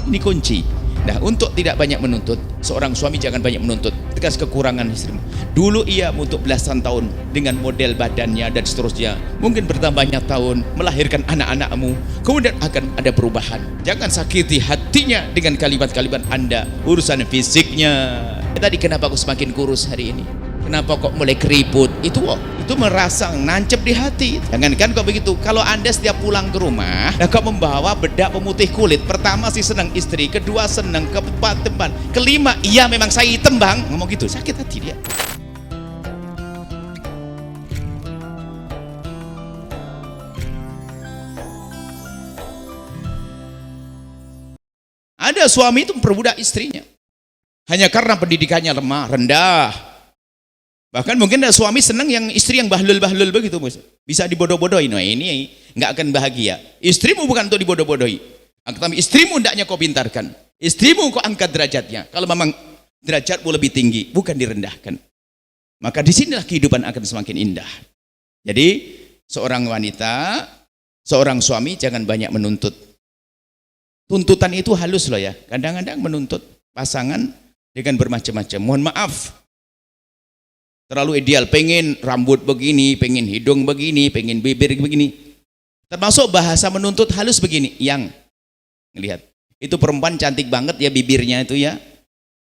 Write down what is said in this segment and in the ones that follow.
Ini kunci. Nah, untuk tidak banyak menuntut, seorang suami jangan banyak menuntut atas kekurangan istrimu. Dulu ia untuk belasan tahun dengan model badannya dan seterusnya, mungkin bertambahnya tahun, melahirkan anak-anakmu, kemudian akan ada perubahan. Jangan sakiti hatinya dengan kalimat-kalimat Anda, urusan fisiknya. Tadi kenapa aku semakin kurus hari ini? Kenapa kok mulai keriput? Itu merasang, nancep di hati. Jangankan kok begitu, kalau Anda setiap pulang ke rumah, kok membawa bedak pemutih kulit, pertama sih senang istri, kedua senang, keempat teman, kelima iya memang saya hitam bang, ngomong gitu, sakit hati dia. Ada suami itu memperbudak istrinya hanya karena pendidikannya lemah, rendah. Bahkan mungkin ada suami senang yang istri yang bahlul-bahlul begitu, bisa dibodoh-bodohin. Nah, ini nggak akan bahagia. Istrimu bukan untuk dibodoh-bodohi, tapi istrimu hendaknya kau pintarkan, istrimu kau angkat derajatnya. Kalau memang derajatmu lebih tinggi, bukan direndahkan, maka disinilah kehidupan akan semakin indah. Jadi seorang wanita, seorang suami jangan banyak menuntut. Tuntutan itu halus loh ya, kadang-kadang menuntut pasangan dengan bermacam-macam. Mohon maaf, terlalu ideal, pengen rambut begini, pengen hidung begini, pengen bibir begini. Termasuk bahasa menuntut halus begini, yang lihat itu perempuan cantik banget ya bibirnya itu ya,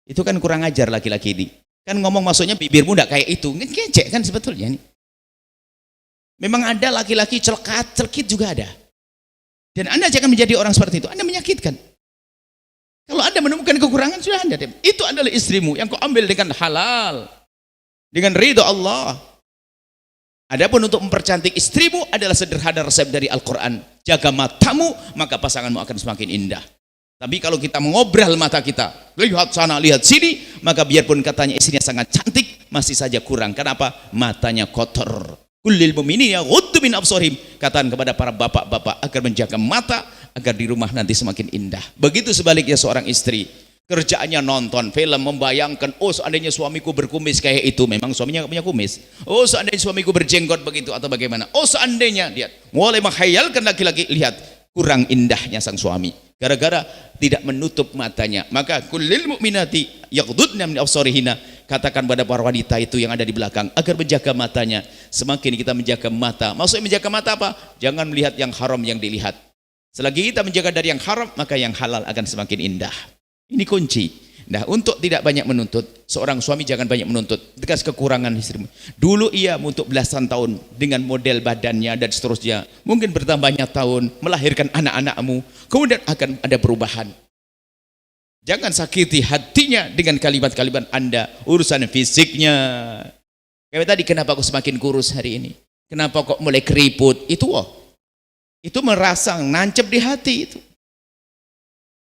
itu kan kurang ajar laki-laki ini. Kan ngomong maksudnya bibirmu enggak kayak itu, ngecek kan sebetulnya. Memang ada laki-laki celekat, celkit juga ada. Dan Anda jangan menjadi orang seperti itu, Anda menyakitkan. Kalau Anda menemukan kekurangan, sudah Anda, itu adalah istrimu yang kau ambil dengan halal, dengan ridho Allah. Adapun untuk mempercantik istrimu adalah sederhana resep dari Al-Quran. Jaga matamu, maka pasanganmu akan semakin indah. Tapi kalau kita mengobral mata kita, lihat sana, lihat sini, maka biarpun katanya istrinya sangat cantik, masih saja kurang. Kenapa? Matanya kotor. Kullil mu'minina yaghuddu min absarihim. Katakan kepada para bapak-bapak agar menjaga mata, agar di rumah nanti semakin indah. Begitu sebaliknya seorang istri, kerjaannya nonton film, membayangkan, oh seandainya suamiku berkumis kayak itu, memang suaminya nggak punya kumis. Oh seandainya suamiku berjenggot begitu atau bagaimana. Oh seandainya, lihat, mulai menghayalkan laki-laki, lihat kurang indahnya sang suami gara-gara tidak menutup matanya. Maka kullil mu'minati yaghdudna min absarihinna, katakan pada para wanita itu yang ada di belakang agar menjaga matanya. Semakin kita menjaga mata, maksudnya menjaga mata apa? Jangan melihat yang haram yang dilihat. Selagi kita menjaga dari yang haram, maka yang halal akan semakin indah. Ini kunci. Nah, untuk tidak banyak menuntut, seorang suami jangan banyak menuntut atas kekurangan istrimu. Dulu ia untuk belasan tahun dengan model badannya dan seterusnya, mungkin bertambahnya tahun, melahirkan anak-anakmu, kemudian akan ada perubahan. Jangan sakiti hatinya dengan kalimat-kalimat Anda, urusan fisiknya. Kayak tadi, kenapa aku semakin kurus hari ini? Kenapa kok mulai keriput? Itu merasang, nancep di hati itu.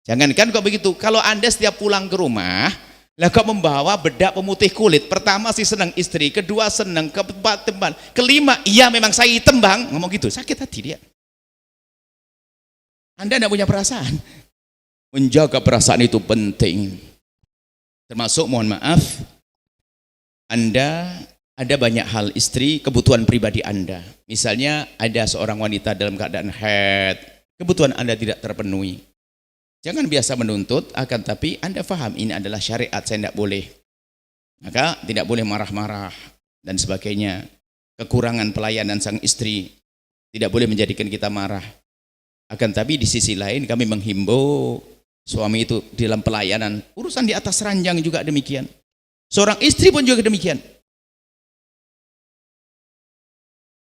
Jangankan kok begitu, kalau Anda setiap pulang ke rumah, kok membawa bedak pemutih kulit, pertama sih senang istri, kedua senang, keempat teman, kelima iya memang saya hitam bang, ngomong gitu, sakit hati dia. Anda tidak punya perasaan. Menjaga perasaan itu penting. Termasuk, mohon maaf, Anda ada banyak hal istri, kebutuhan pribadi Anda. Misalnya ada seorang wanita dalam keadaan haid, kebutuhan Anda tidak terpenuhi. Jangan biasa menuntut, akan tapi Anda faham ini adalah syariat, saya tidak boleh. Maka tidak boleh marah-marah dan sebagainya. Kekurangan pelayanan sang istri tidak boleh menjadikan kita marah. Akan tapi di sisi lain kami menghimbau suami itu dalam pelayanan, urusan di atas ranjang juga demikian. Seorang istri pun juga demikian.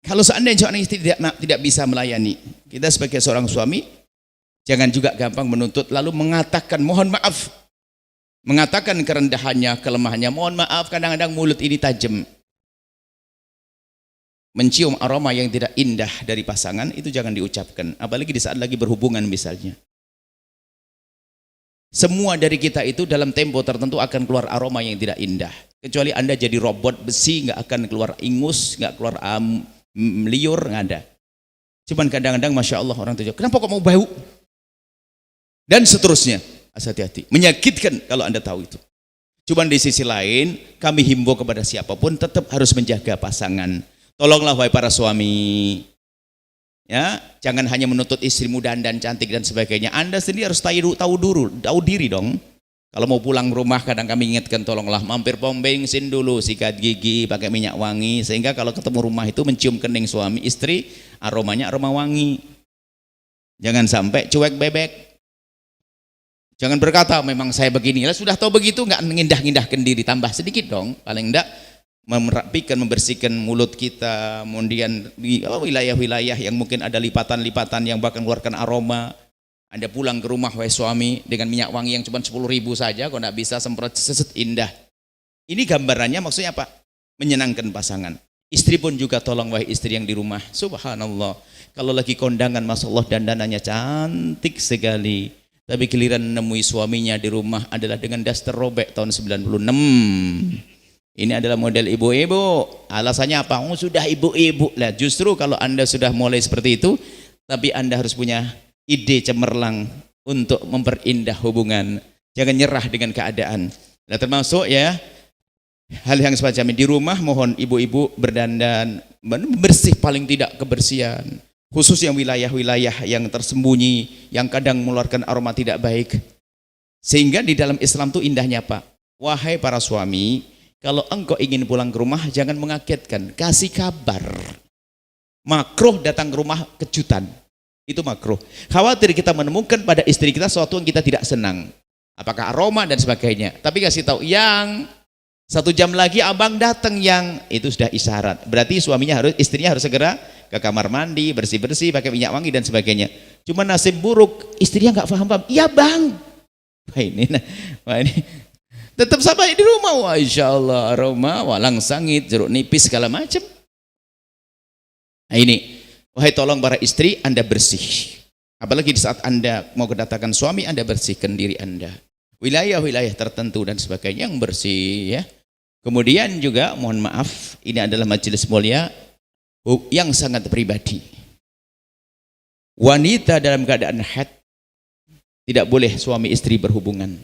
Kalau seandainya seorang istri tidak bisa melayani, kita sebagai seorang suami jangan juga gampang menuntut lalu mengatakan mohon maaf, mengatakan kerendahannya, kelemahannya. Mohon maaf, kadang-kadang mulut ini tajam, mencium aroma yang tidak indah dari pasangan, itu jangan diucapkan, apalagi di saat lagi berhubungan misalnya. Semua dari kita itu dalam tempo tertentu akan keluar aroma yang tidak indah, kecuali Anda jadi robot besi, nggak akan keluar ingus, nggak keluar liur, nggak ada. Cuman kadang-kadang Masya Allah orang tuh, kenapa kok mau bau? Dan seterusnya, hati-hati, menyakitkan kalau Anda tahu itu. Cuman di sisi lain, kami himbau kepada siapapun tetap harus menjaga pasangan. Tolonglah wahai para suami, Ya, jangan hanya menuntut istrimu dandan cantik dan sebagainya. Anda sendiri harus tahu diri dong. Kalau mau pulang rumah kadang kami ingatkan, tolonglah mampir pom bensin dulu, sikat gigi, pakai minyak wangi, sehingga kalau ketemu rumah itu mencium kening suami istri, aromanya aroma wangi. Jangan sampai cuek bebek. Jangan berkata memang saya begini. Lah sudah tahu begitu nggak ngindah-ngindahkan diri, tambah sedikit dong, paling enggak merapikan, membersihkan mulut kita, kemudian wilayah-wilayah yang mungkin ada lipatan-lipatan yang bahkan mengeluarkan aroma. Anda pulang ke rumah wahai suami dengan minyak wangi yang cuma 10.000 saja, kok tidak bisa semprot seset indah. Ini gambarannya maksudnya apa? Menyenangkan pasangan. Istri pun juga tolong wahai istri yang di rumah. Subhanallah. Kalau lagi kondangan, Masya Allah dandanannya cantik sekali. Tapi giliran nemui suaminya di rumah adalah dengan daster robek tahun 96. Ini adalah model ibu-ibu. Alasannya apa? Oh, sudah ibu-ibu lah. Justru kalau Anda sudah mulai seperti itu, tapi Anda harus punya ide cemerlang untuk memperindah hubungan. Jangan nyerah dengan keadaan. Nah, termasuk ya hal yang semacam ini di rumah, mohon ibu-ibu berdandan bersih, paling tidak kebersihan. Khusus yang wilayah-wilayah yang tersembunyi, yang kadang mengeluarkan aroma tidak baik. Sehingga di dalam Islam itu indahnya apa? Wahai para suami, kalau engkau ingin pulang ke rumah jangan mengagetkan, kasih kabar. Makruh datang ke rumah kejutan. Itu makruh. Khawatir kita menemukan pada istri kita sesuatu yang kita tidak senang. Apakah aroma dan sebagainya. Tapi kasih tahu, yang 1 jam lagi abang datang, yang itu sudah isyarat. Berarti istrinya harus segera ke kamar mandi, bersih-bersih, pakai minyak wangi dan sebagainya. Cuma nasib buruk, istrinya nggak paham-paham. Iya bang. Wah ini tetap sampai di rumah. Wah insya Allah aroma, walang sangit, jeruk nipis segala macam. Nah ini, wahai tolong para istri, Anda bersih. Apalagi di saat Anda mau kedatangan suami, Anda bersihkan diri Anda. Wilayah-wilayah tertentu dan sebagainya yang bersih ya. Kemudian juga mohon maaf, ini adalah majelis mulia yang sangat pribadi. Wanita dalam keadaan haid tidak boleh suami istri berhubungan.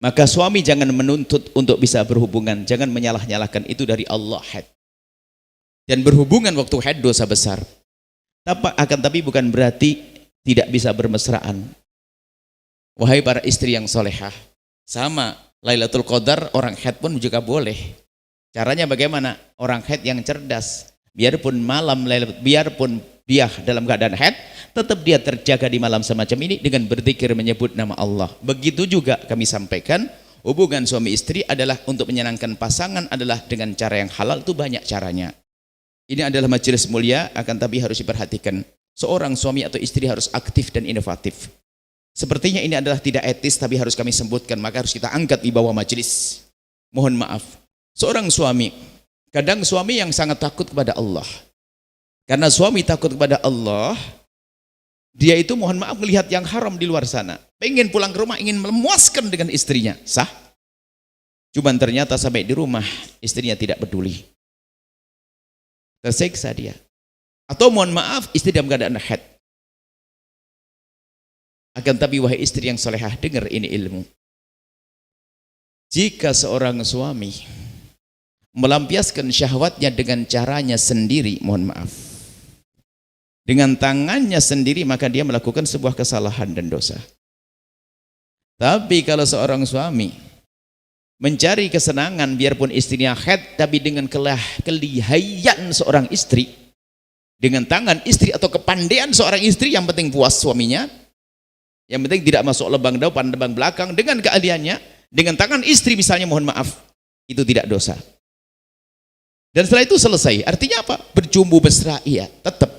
Maka suami jangan menuntut untuk bisa berhubungan, jangan menyalah-nyalahkan, itu dari Allah haid. Dan berhubungan waktu haid dosa besar. Tapi bukan berarti tidak bisa bermesraan. Wahai para istri yang solehah, sama Lailatul Qadar orang haid pun juga boleh. Caranya bagaimana? Orang haid yang cerdas, biarpun biarpun dia dalam keadaan haid, tetap dia terjaga di malam semacam ini dengan berzikir menyebut nama Allah. Begitu juga kami sampaikan, hubungan suami istri adalah untuk menyenangkan pasangan, adalah dengan cara yang halal, itu banyak caranya. Ini adalah majelis mulia, akan tapi harus diperhatikan. Seorang suami atau istri harus aktif dan inovatif. Sepertinya ini adalah tidak etis, tapi harus kami sebutkan, maka harus kita angkat di bawah majelis. Mohon maaf. Seorang suami, kadang suami yang sangat takut kepada Allah. Karena suami takut kepada Allah, dia itu mohon maaf melihat yang haram di luar sana. Pengen pulang ke rumah, ingin memuaskan dengan istrinya. Sah. Cuman ternyata sampai di rumah, istrinya tidak peduli. Tersiksa dia. Atau mohon maaf, istri dalam keadaan haid. Akan tapi wahai istri yang solehah, dengar ini ilmu. Jika seorang suami melampiaskan syahwatnya dengan caranya sendiri, mohon maaf, dengan tangannya sendiri, maka dia melakukan sebuah kesalahan dan dosa. Tapi kalau seorang suami mencari kesenangan biarpun istrinya haid, tapi dengan kelihayan seorang istri, dengan tangan istri atau kepandaian seorang istri, yang penting puas suaminya, yang penting tidak masuk lubang depan, lubang belakang, dengan keahliannya, dengan tangan istri misalnya, mohon maaf, itu tidak dosa. Dan setelah itu selesai. Artinya apa? Berjumbu mesra, iya, tetap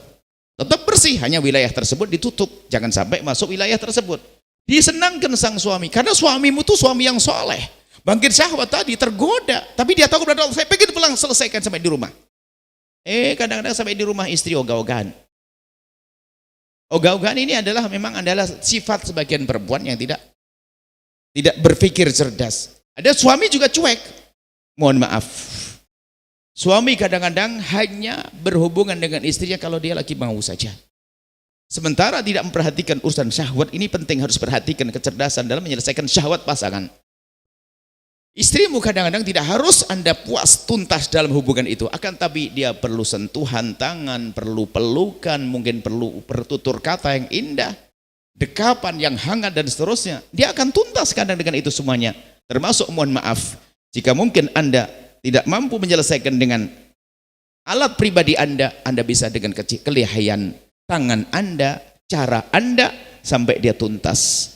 bersih, hanya wilayah tersebut ditutup, jangan sampai masuk wilayah tersebut. Disenangkan sang suami, karena suamimu itu suami yang soleh, bangkit syahwat tadi, tergoda, tapi dia tahu kepada Allah, saya pengen pulang, selesaikan sampai di rumah. Kadang-kadang sampai di rumah istri ogah-ogahan. Ogah-ogahan ini memang adalah sifat sebagian perempuan yang tidak berpikir cerdas. Ada suami juga cuek. Mohon maaf. Suami kadang-kadang hanya berhubungan dengan istrinya kalau dia lagi mau saja. Sementara tidak memperhatikan urusan syahwat. Ini penting, harus perhatikan kecerdasan dalam menyelesaikan syahwat pasangan. Istrimu kadang-kadang tidak harus Anda puas tuntas dalam hubungan itu, akan tapi dia perlu sentuhan tangan, perlu pelukan, mungkin perlu bertutur kata yang indah, dekapan yang hangat dan seterusnya. Dia akan tuntas kadang dengan itu semuanya. Termasuk mohon maaf, jika mungkin Anda tidak mampu menyelesaikan dengan alat pribadi Anda bisa dengan kelihayan tangan Anda, cara Anda, sampai dia tuntas.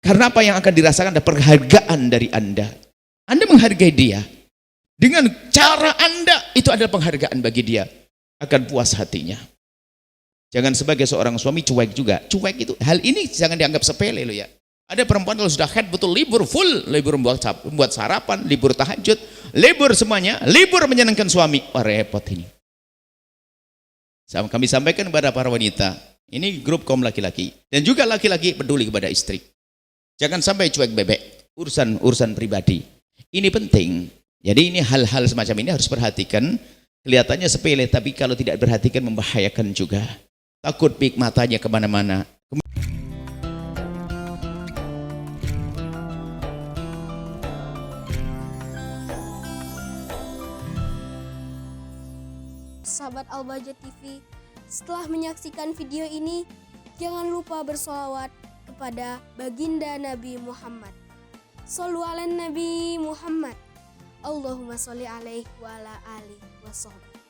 Karena apa yang akan dirasakan ada penghargaan dari Anda. Anda menghargai dia. Dengan cara Anda, itu adalah penghargaan bagi dia. Akan puas hatinya. Jangan sebagai seorang suami cuek juga. Cuek itu, hal ini jangan dianggap sepele loh ya. Ada perempuan kalau sudah head betul libur full, libur membuat sarapan, libur tahajud, libur semuanya, libur menyenangkan suami. Wah repot ini. Kami sampaikan kepada para wanita, ini grup kaum laki-laki. Dan juga laki-laki peduli kepada istri. Jangan sampai cuek bebek, urusan pribadi. Ini penting. Jadi ini hal-hal semacam ini harus perhatikan. Kelihatannya sepele, tapi kalau tidak perhatikan membahayakan juga. Takut pik matanya kemana-mana. Sahabat Al-Bahjah TV, setelah menyaksikan video ini, jangan lupa bersolawat kepada baginda Nabi Muhammad. Shollu ala Nabi Muhammad. Allahumma sholli alaihi wa ala alihi wa sahbihi.